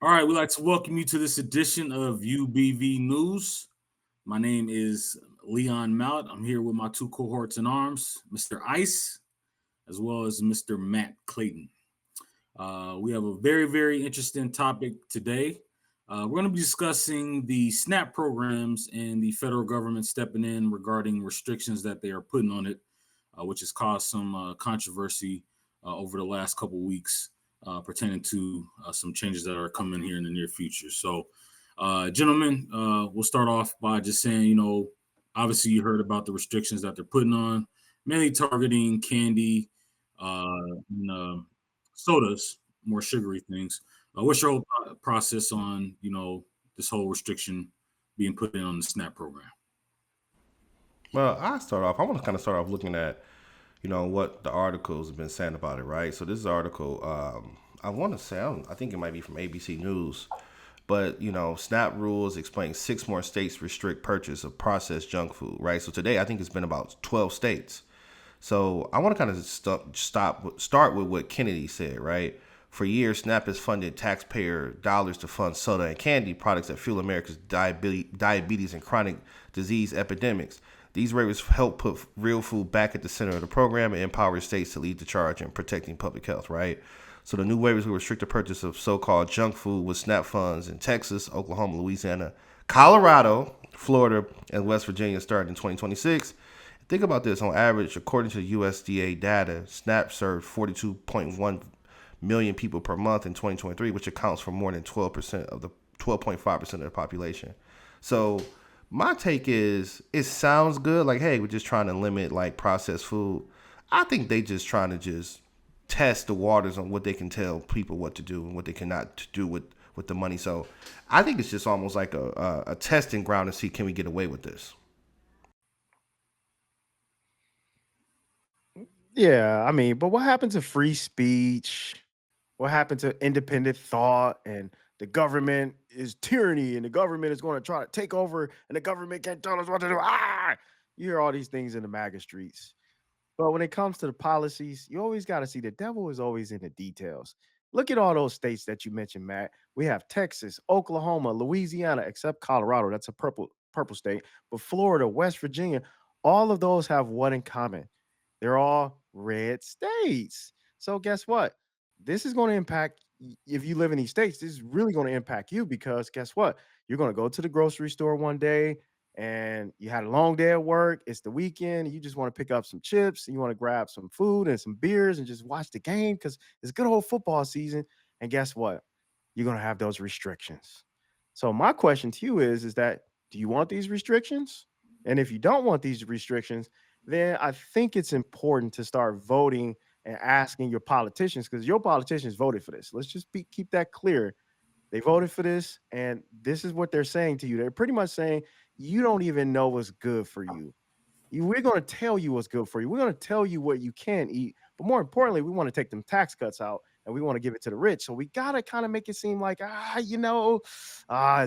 All right, we'd like to welcome you to this edition of UBV News. My name is Leon Mount. I'm here with my two cohorts in arms, Mr. Ice, as well as Mr. Matt Clayton. We have a very interesting topic today. We're going to be discussing the SNAP programs and the federal government stepping in regarding restrictions that they are putting on it, which has caused some controversy over the last couple weeks pertaining to some changes that are coming here in the near future. So, gentlemen, we'll start off by just saying, obviously you heard about the restrictions that they're putting on, mainly targeting candy and sodas, more sugary things. What's your whole process on, this whole restriction being put in on the SNAP program? Well, I start off. I want to kind of start off looking at, what the articles have been saying about it, right? So this article, I want to say, I think it might be from ABC News, but SNAP rules explain 6 more states restrict purchase of processed junk food, right? So today, I think it's been about 12 states. So I want to kind of start with what Kennedy said, right? For years, SNAP has funded taxpayer dollars to fund soda and candy products that fuel America's diabetes and chronic disease epidemics. These waivers help put real food back at the center of the program and empower states to lead the charge in protecting public health, right? So the new waivers will restrict the purchase of so-called junk food with SNAP funds in Texas, Oklahoma, Louisiana, Colorado, Florida, and West Virginia starting in 2026. Think about this. On average, according to USDA data, SNAP served 42.1 million people per month in 2023, which accounts for more than 12% of the 12.5% of the population. So my take is it sounds good. Like, hey, we're just trying to limit like processed food. I think they just trying to just test the waters on what they can tell people what to do and what they cannot do with the money. So I think it's just almost like a testing ground to see can we get away with this. Yeah, I mean, but what happened to free speech? What happened to independent thought? And the government is tyranny, and the government is going to try to take over, and the government can't tell us what to do. You hear all these things in the MAGA streets. But when it comes to the policies, you always got to see the devil is always in the details. Look at all those states that you mentioned, Matt. We have Texas, Oklahoma, Louisiana, except Colorado. That's a purple state. But Florida, West Virginia, all of those have what in common? They're all red states. So guess what? This is going to impact if you live in these states. This is really going to impact you because guess what? You're going to go to the grocery store one day and you had a long day at work. It's the weekend. You just want to pick up some chips and you want to grab some food and some beers and just watch the game because it's good old football season. And guess what? You're going to have those restrictions. So my question to you is that do you want these restrictions? And if you don't want these restrictions, then I think it's important to start voting and asking your politicians because your politicians voted for this. Let's just keep that clear. They voted for this, and this is what they're saying to you. They're pretty much saying you don't even know what's good for you. We're going to tell you what's good for you. We're going to tell you what you can eat, but more importantly, we want to take them tax cuts out and we want to give it to the rich. So we got to kind of make it seem like it's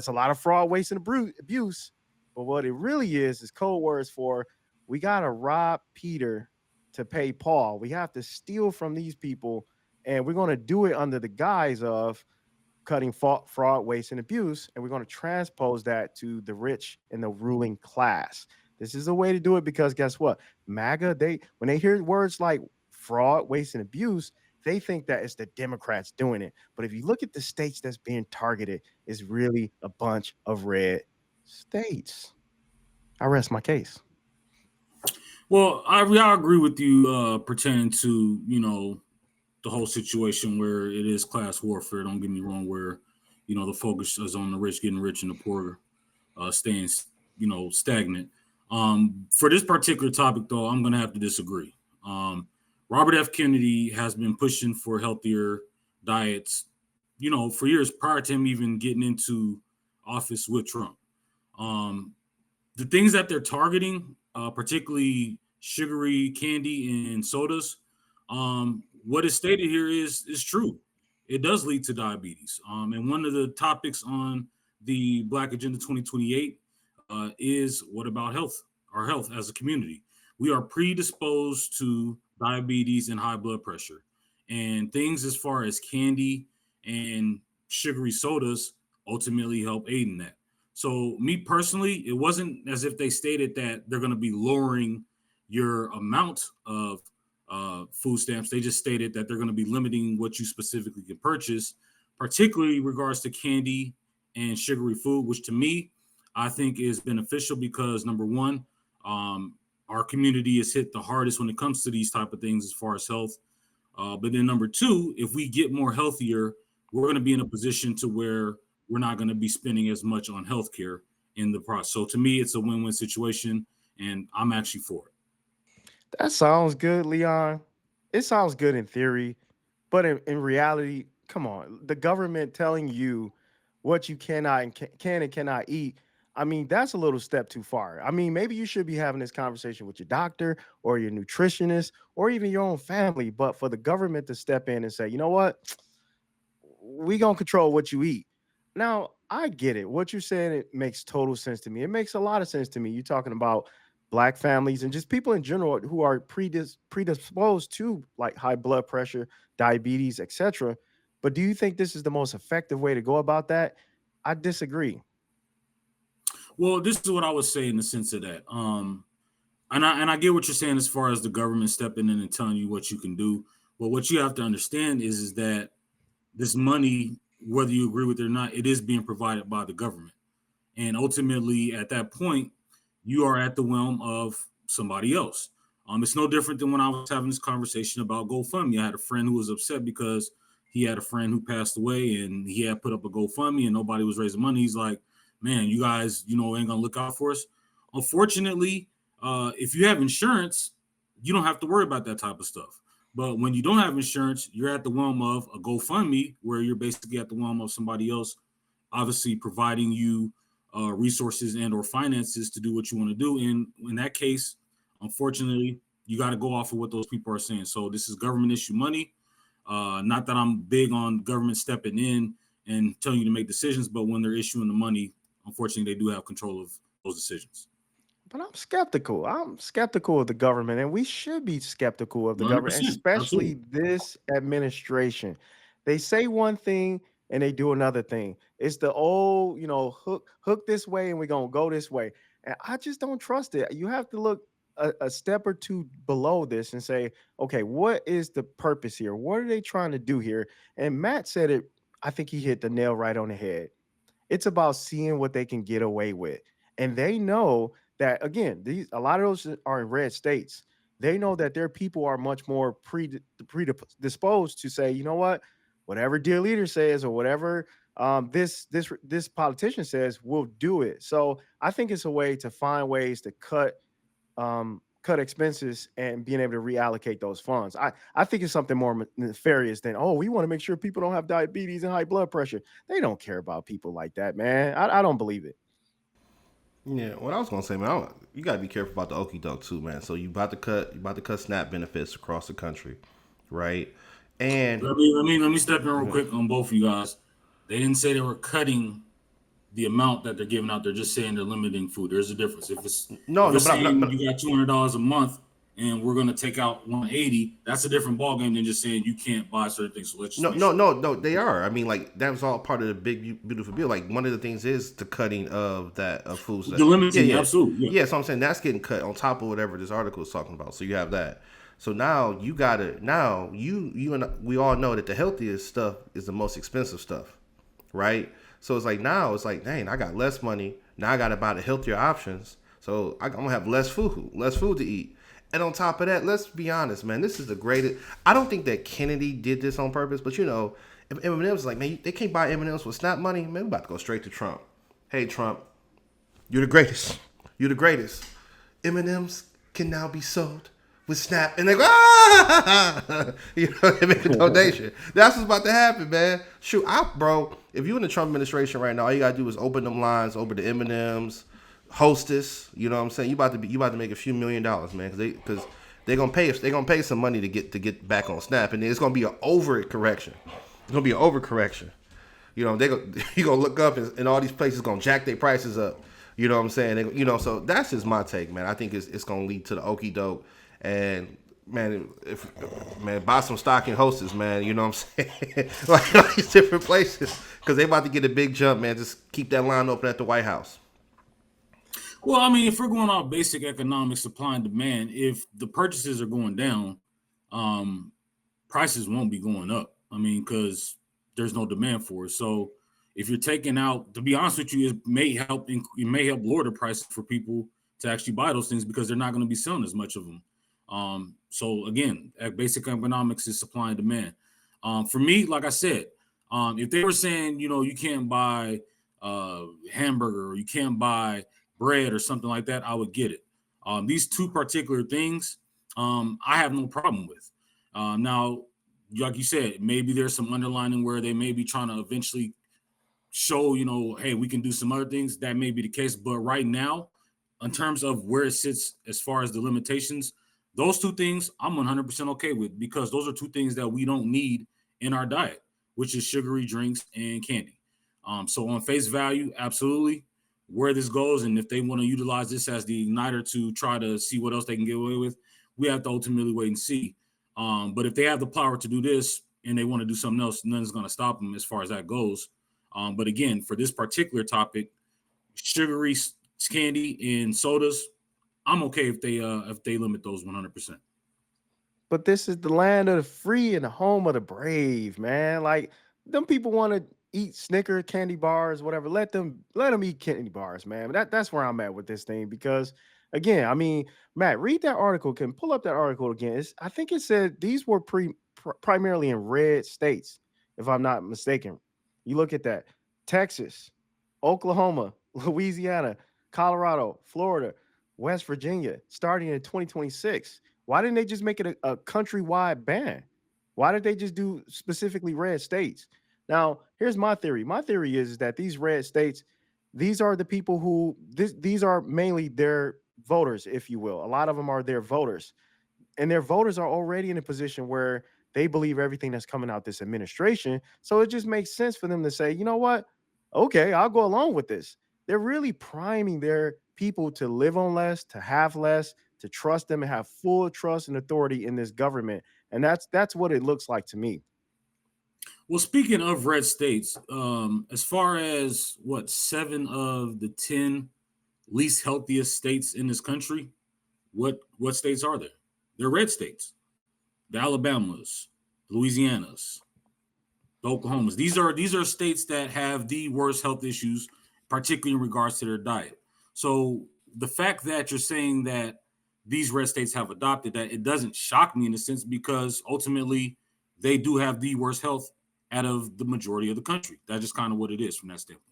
a lot of fraud, waste, and abuse. But what it really is code words for we got to rob Peter to pay Paul. We have to steal from these people, and we're going to do it under the guise of cutting fraud, waste, and abuse, and we're going to transpose that to the rich and the ruling class. This is a way to do it because guess what? MAGA, when they hear words like fraud, waste, and abuse, they think that it's the Democrats doing it. But if you look at the states that's being targeted, it's really a bunch of red states. I rest my case. Well, I agree with you pertaining to, the whole situation where it is class warfare. Don't get me wrong, where, the focus is on the rich getting rich and the poor staying, stagnant. For this particular topic, though, I'm going to have to disagree. Robert F. Kennedy has been pushing for healthier diets, for years prior to him even getting into office with Trump. The things that they're targeting, particularly sugary candy and sodas, what is stated here is true. It does lead to diabetes. And one of the topics on the Black Agenda 2028 is what about health, our health as a community. We are predisposed to diabetes and high blood pressure. And things as far as candy and sugary sodas ultimately help aid in that. So, me personally, it wasn't as if they stated that they're going to be lowering your amount of food stamps. They just stated that they're going to be limiting what you specifically can purchase, particularly in regards to candy and sugary food, which to me, I think is beneficial because number one, our community is hit the hardest when it comes to these type of things as far as health. But then number two, if we get more healthier, we're going to be in a position to where we're not going to be spending as much on healthcare in the process. So to me, it's a win-win situation, and I'm actually for it. That sounds good, Leon. It sounds good in theory, but in reality, come on, the government telling you what you cannot and can and cannot eat. I mean, that's a little step too far. I mean, maybe you should be having this conversation with your doctor or your nutritionist or even your own family. But for the government to step in and say, you know what, we gonna control what you eat. Now, I get it. What you're saying, it makes total sense to me. It makes a lot of sense to me. You're talking about black families and just people in general who are predisposed to like high blood pressure, diabetes, etc. But do you think this is the most effective way to go about that? I disagree. Well, this is what I would say in the sense of that. And I get what you're saying as far as the government stepping in and telling you what you can do. But what you have to understand is that this money, whether you agree with it or not, it is being provided by the government. And ultimately, at that point, you are at the realm of somebody else. It's no different than when I was having this conversation about GoFundMe. I had a friend who was upset because he had a friend who passed away and he had put up a GoFundMe and nobody was raising money. He's like, man, you guys, ain't gonna look out for us. Unfortunately, if you have insurance, you don't have to worry about that type of stuff. But when you don't have insurance, you're at the realm of a GoFundMe, where you're basically at the realm of somebody else, obviously providing you resources and or finances to do what you want to do. And in that case, unfortunately, you got to go off of what those people are saying. So this is government issue money. Not that I'm big on government stepping in and telling you to make decisions, but when they're issuing the money, unfortunately, they do have control of those decisions. But I'm skeptical. I'm skeptical of the government, and we should be skeptical of the government, 100%. especially Absolutely. this administration. They say one thing and they do another thing. It's the old, hook this way and we're gonna go this way. And I just don't trust it. You have to look a step or two below this and say, okay, what is the purpose here? What are they trying to do here? And Matt said it, I think he hit the nail right on the head. It's about seeing what they can get away with. And they know that again, these a lot of those are in red states. They know that their people are much more predisposed to say, you know what, whatever dear leader says or whatever this politician says, we'll do it. So I think it's a way to find ways to cut expenses and being able to reallocate those funds. I think it's something more nefarious than, oh, we want to make sure people don't have diabetes and high blood pressure. They don't care about people like that, man. I don't believe it. Yeah, what I was gonna say, man, you gotta be careful about the okey doke too, man. So you about to cut SNAP benefits across the country, right? And Let me step in real okay. quick on both of you guys. They didn't say they were cutting the amount that they're giving out. They're just saying they're limiting food. There's a difference. No, If no, it's saying but you got $200 a month and we're gonna take out 180, that's a different ballgame than just saying you can't buy certain things. So let's just no, make no, sure. no, no. They are. I mean, like that was all part of the big beautiful bill. Like one of the things is the cutting of that of foods. The Yeah, limiting, yeah, absolutely, yeah. yeah. So I'm saying that's getting cut on top of whatever this article is talking about. So you have that. So now you gotta now you and we all know that the healthiest stuff is the most expensive stuff, right? So it's like now it's like, dang, I got less money. Now I got to buy the healthier options. So I'm gonna have less food to eat. And on top of that, let's be honest, man. This is the greatest. I don't think that Kennedy did this on purpose, but if Eminem's is like, man, they can't buy Eminem's with Snap money, man, we about to go straight to Trump. Hey, Trump, you're the greatest. You're the greatest. M&M's can now be sold with Snap, and they go, they make a donation. That's what's about to happen, man. Shoot, bro. If you in the Trump administration right now, all you gotta do is open them lines over to M&M's, Hostess. You know what I'm saying? You about to make a few $1,000,000, man, because they gonna pay some money to get back on Snap, and it's gonna be an overcorrection. It's gonna be an overcorrection. You gonna look up and all these places gonna jack their prices up. You know what I'm saying? So that's just my take, man. I think it's gonna lead to the okey doke, and man, if man, buy some stock in Hostess, man. You know what I'm saying? Like all these different places, because they about to get a big jump, man. Just keep that line open at the White House. Well, I mean, if we're going off basic economic supply and demand, if the purchases are going down, um, prices won't be going up. I mean, because there's no demand for it. So if you're taking out, to be honest with you, it may help lower the prices for people to actually buy those things because they're not going to be selling as much of them. So again, basic economics is supply and demand. For me, like I said, if they were saying, you can't buy hamburger or you can't buy bread or something like that, I would get it. These two particular things, I have no problem with. Now, like you said, maybe there's some underlining where they may be trying to eventually show, hey, we can do some other things. That may be the case. But right now, in terms of where it sits as far as the limitations, those two things I'm 100% okay with because those are two things that we don't need in our diet, which is sugary drinks and candy. So on face value, absolutely. Where this goes and if they want to utilize this as the igniter to try to see what else they can get away with, we have to ultimately wait and see. But if they have the power to do this and they want to do something else, nothing's going to stop them as far as that goes. But again, for this particular topic, sugary candy and sodas, I'm okay if they limit those 100%. But this is the land of the free and the home of the brave, man. Like them people want to eat Snicker candy bars, whatever. Let them eat candy bars, man. That's where I'm at with this thing because again, I mean, Matt, read that article. Can pull up that article again. I think it said these were primarily in red states, if I'm not mistaken. You look at that: Texas, Oklahoma, Louisiana, Colorado, Florida, West Virginia, starting in 2026. Why didn't they just make it a countrywide ban? Why did they just do specifically red states? Now, here's my theory. My theory is that these red states, these are the people who these are mainly their voters, if you will. A lot of them are their voters, and their voters are already in a position where they believe everything that's coming out this administration. So it just makes sense for them to say, you know what? Okay, I'll go along with this. They're really priming their people to live on less, to have less, to trust them and have full trust and authority in this government. And that's what it looks like to me. Well, speaking of red states, as far as what 7 of the 10 least healthiest states in this country, what states are there? They're red states. The Alabamas, Louisianas, the Oklahomas. These are states that have the worst health issues, particularly in regards to their diet. So the fact that you're saying that these red states have adopted that, it doesn't shock me in a sense because ultimately they do have the worst health out of the majority of the country. That's just kind of what it is from that standpoint.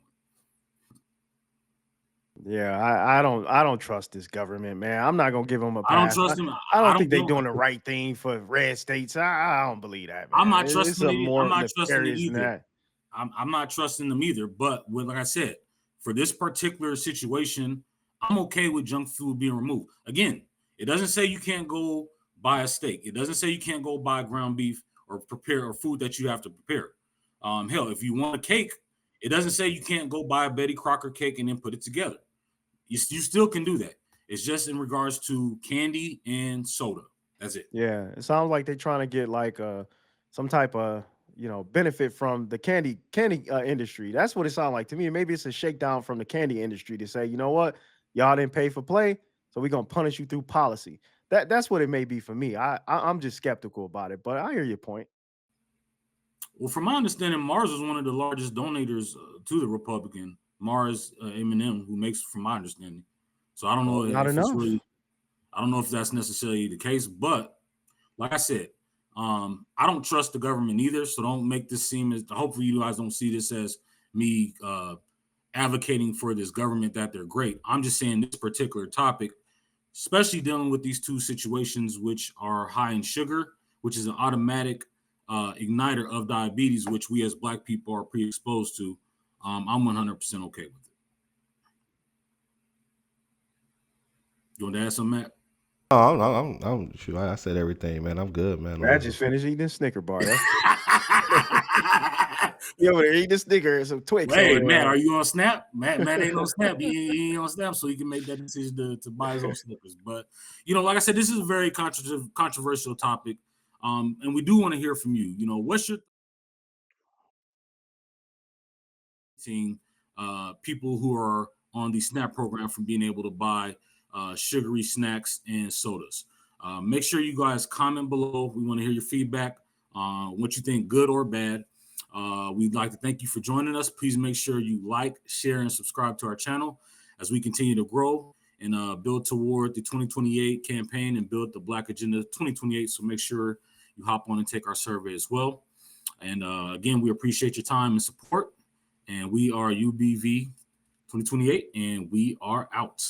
Yeah, I don't trust this government, man. I'm not gonna give them a I don't pass. trust them. I I don't think don't. they're doing the right thing for red states. I don't believe that, I'm man. not It's trusting something it. I'm more not trusting it nefarious than either. that. I'm not trusting them either. But like I said, for this particular situation, I'm okay with junk food being removed. Again, it doesn't say you can't go buy a steak. It doesn't say you can't go buy ground beef or prepare or food that you have to prepare. Hell, if you want a cake, it doesn't say you can't go buy a Betty Crocker cake and then put it together. You still can do that. It's just in regards to candy and soda. That's it. Yeah, it sounds like they're trying to get like some type of benefit from the candy industry. That's what it sounds like to me. Maybe it's a shakedown from the candy industry to say, you know what, y'all didn't pay for play, so we're gonna punish you through policy. That's what it may be for me. I'm just skeptical about it, but I hear your point. Well, from my understanding, Mars is one of the largest donators to the Republican. Mars Eminem, who makes, from my understanding. So I don't know Not if it's enough. really, I don't know if that's necessarily the case. But like I said, I don't trust the government either. So don't make this seem as. Hopefully, you guys don't see this as me advocating for this government that they're great. I'm just saying this particular topic, especially dealing with these two situations, which are high in sugar, which is an automatic igniter of diabetes, which we as Black people are pre-exposed to. I'm 100% okay with it. You want to add something, Matt? Shoot, I said everything, man. I'm good, man. Matt just finished eating a Snicker bar. That's you over there eating a Snicker and some Twix. Hey, Matt, are you on Snap? Matt ain't on Snap. He ain't on Snap, so he can make that decision to buy his own Snickers. But, like I said, this is a very controversial topic, and we do want to hear from you. What's your seeing people who are on the SNAP program from being able to buy sugary snacks and sodas? Make sure you guys comment below. We want to hear your feedback, what you think, good or bad. We'd like to thank you for joining us. Please make sure you like, share, and subscribe to our channel as we continue to grow and build toward the 2028 campaign and build the Black Agenda 2028. So make sure you hop on and take our survey as well. And again, we appreciate your time and support. And we are UBV 2028, and we are out.